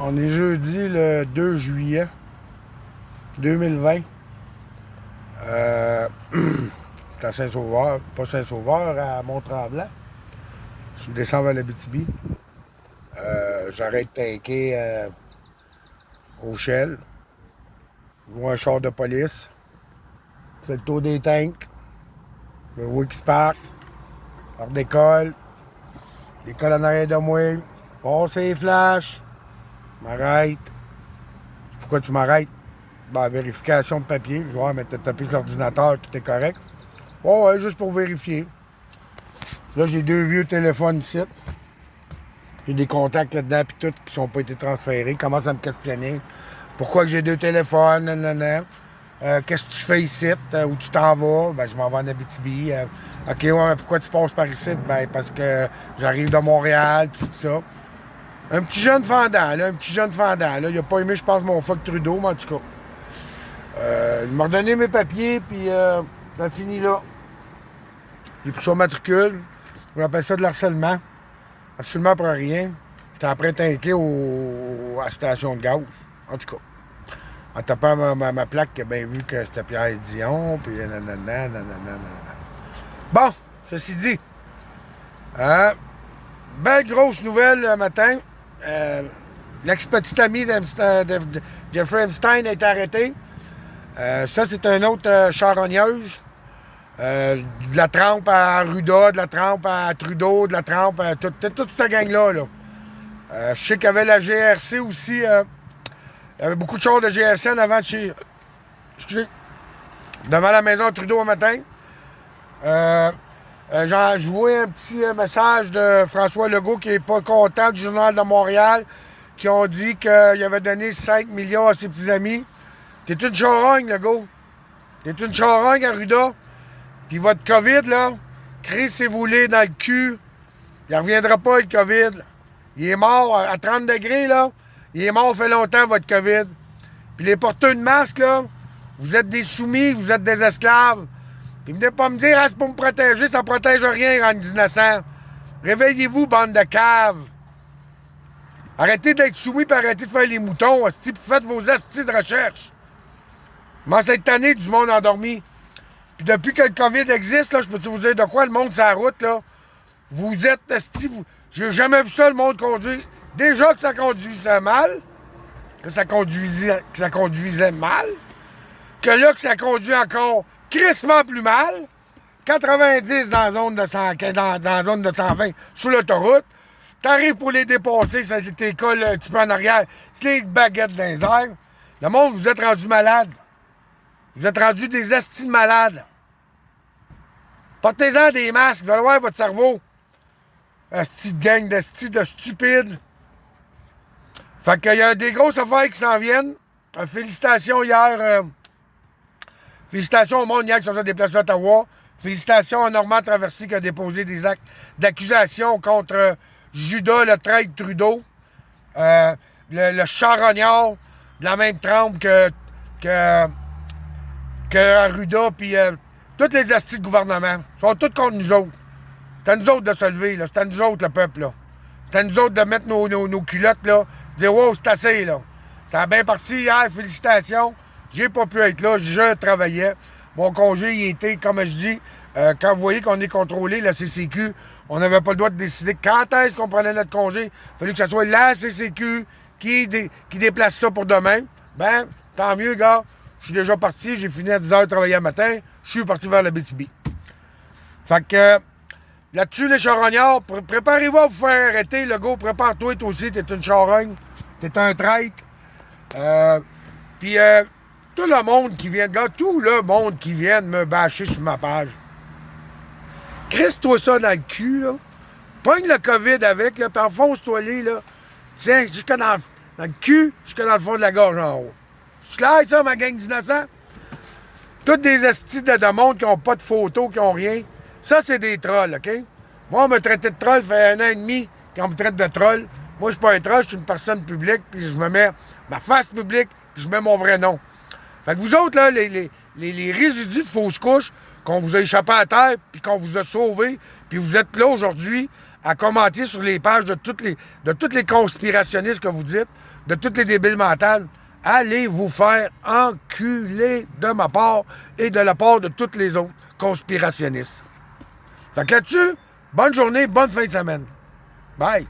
On est jeudi le 2 juillet 2020. C'est à Saint-Sauveur, pas Saint-Sauveur, à Mont-Tremblant. Je descends vers l'Abitibi. J'arrête de tanker au Shell. Je vois un char de police. Je fais le tour des tanks. Je vois qui se parque. Je redécolle. Décolle en arrière de moi. Passe les flashs. M'arrête. Pourquoi tu m'arrêtes? Ben, vérification de papier. Je vois, mais t'as tapé sur l'ordinateur, tout est correct. Oh, ouais, juste pour vérifier. Là, j'ai deux vieux téléphones ici. J'ai des contacts là-dedans, puis tout, qui n'ont pas été transférés. Ils commencent à me questionner. Pourquoi que j'ai deux téléphones? Nanana. Qu'est-ce que tu fais ici? Où tu t'en vas? Ben, je m'en vais en Abitibi. OK, ouais, mais pourquoi tu passes par ici? Ben, parce que j'arrive de Montréal, puis tout ça. Un petit jeune fendant, là, un petit jeune fendant. Là. Il a pas aimé, je pense, mon fuck Trudeau, mais en tout cas. Il m'a redonné mes papiers, puis ça fini là. J'ai pris son matricule. On appelle ça de l'harcèlement. Absolument pour rien. J'étais après tanker à la station de gaz. En tout cas. En tapant ma plaque, il a bien vu que c'était Pierre Dion, puis nanana, nanana. Bon, ceci dit. Belle grosse nouvelle le matin. L'ex-petit ami de Jeffrey Epstein a été arrêté. Ça, c'est une autre charogneuse. De la trempe à Arruda, de la trempe à Trudeau, de la trempe à toute cette gang-là. Là. Je sais qu'il y avait la GRC aussi. Il y avait beaucoup de choses de GRC en avant de chez... Excusez. Devant la maison de Trudeau au matin. J'ai joué un petit message de François Legault qui n'est pas content du Journal de Montréal, qui ont dit qu'il avait donné 5 millions à ses petits amis. T'es une charogne, Legault. T'es une charogne, Arruda. Puis votre COVID, là, crissez-vous-les dans le cul. Il reviendra pas, le COVID. Il est mort à 30 degrés, là. Il est mort fait longtemps, votre COVID. Puis les porteurs de masques, là, vous êtes des soumis, vous êtes des esclaves. Puis venez pas me dire, ah, c'est pour me protéger, ça protège rien, en innocent. Réveillez-vous, bande de caves. Arrêtez d'être soumis, puis arrêtez de faire les moutons, puis faites vos astis de recherche. Comment cette année du monde endormi? Puis depuis que le COVID existe, là, je peux vous dire de quoi le monde sur la route, là. Vous êtes asti, j'ai jamais vu ça, le monde conduire. Déjà que ça conduisait mal, que ça conduisait mal, que là, que ça conduit encore crissement plus mal, 90 dans la zone de 100, dans la zone de 120 sur l'autoroute, t'arrives pour les dépasser, ça t'écolle un petit peu en arrière, c'est les baguettes dans les airs. Le monde, vous êtes rendu malade. Vous êtes rendu des astis de malades. Portez-en des masques, vous allez voir votre cerveau. Asti de gang d'astis de stupides. Fait qu'il y a des grosses affaires qui s'en viennent. Félicitations hier. Félicitations au monde hier qui sont déplacés à Ottawa. Félicitations à Normand Traversy qui a déposé des actes d'accusation contre Judas, le traître Trudeau. Le charognard de la même trempe que Arruda, puis toutes les astis de gouvernement sont toutes contre nous autres. C'est à nous autres de se lever, là. C'est à nous autres, le peuple, là. C'est à nous autres de mettre nos culottes, là. Dire, wow, c'est assez, là. Ça a bien parti hier, félicitations. J'ai pas pu être là, je travaillais. Mon congé, il était, comme je dis, quand vous voyez qu'on est contrôlé, la CCQ, on n'avait pas le droit de décider quand est-ce qu'on prenait notre congé. Il fallait que ce soit la CCQ qui déplace ça pour demain. Ben, tant mieux, gars. Je suis déjà parti, j'ai fini à 10h de travailler le matin, je suis parti vers la BTB. Fait que, là-dessus, les charognards, préparez-vous à vous faire arrêter, Legault, prépare-toi, toi aussi, t'es une charogne, t'es un traître. Puis, tout le monde qui vient, gars, tout le monde qui vient de me bâcher sur ma page. Crisse-toi ça dans le cul, là. Pogne le COVID avec, là, puis enfonce-toi les, là. Tiens, jusque dans le cul, jusque dans le fond de la gorge en haut. Tu claires ça, ma gang d'innocents? Toutes des astis de monde qui n'ont pas de photos, qui n'ont rien. Ça, c'est des trolls, OK? Moi, on m'a traité de troll, ça fait 1 an et demi qu'on me traite de troll. Moi, je suis pas un troll, je suis une personne publique, puis je me mets ma face publique, puis je mets mon vrai nom. Fait que vous autres, là, les résidus de fausses couches, qu'on vous a échappé à terre, puis qu'on vous a sauvé, puis vous êtes là aujourd'hui à commenter sur les pages de tous les conspirationnistes que vous dites, de tous les débiles mentales. Allez vous faire enculer de ma part et de la part de tous les autres conspirationnistes. Fait que là-dessus, bonne journée, bonne fin de semaine. Bye!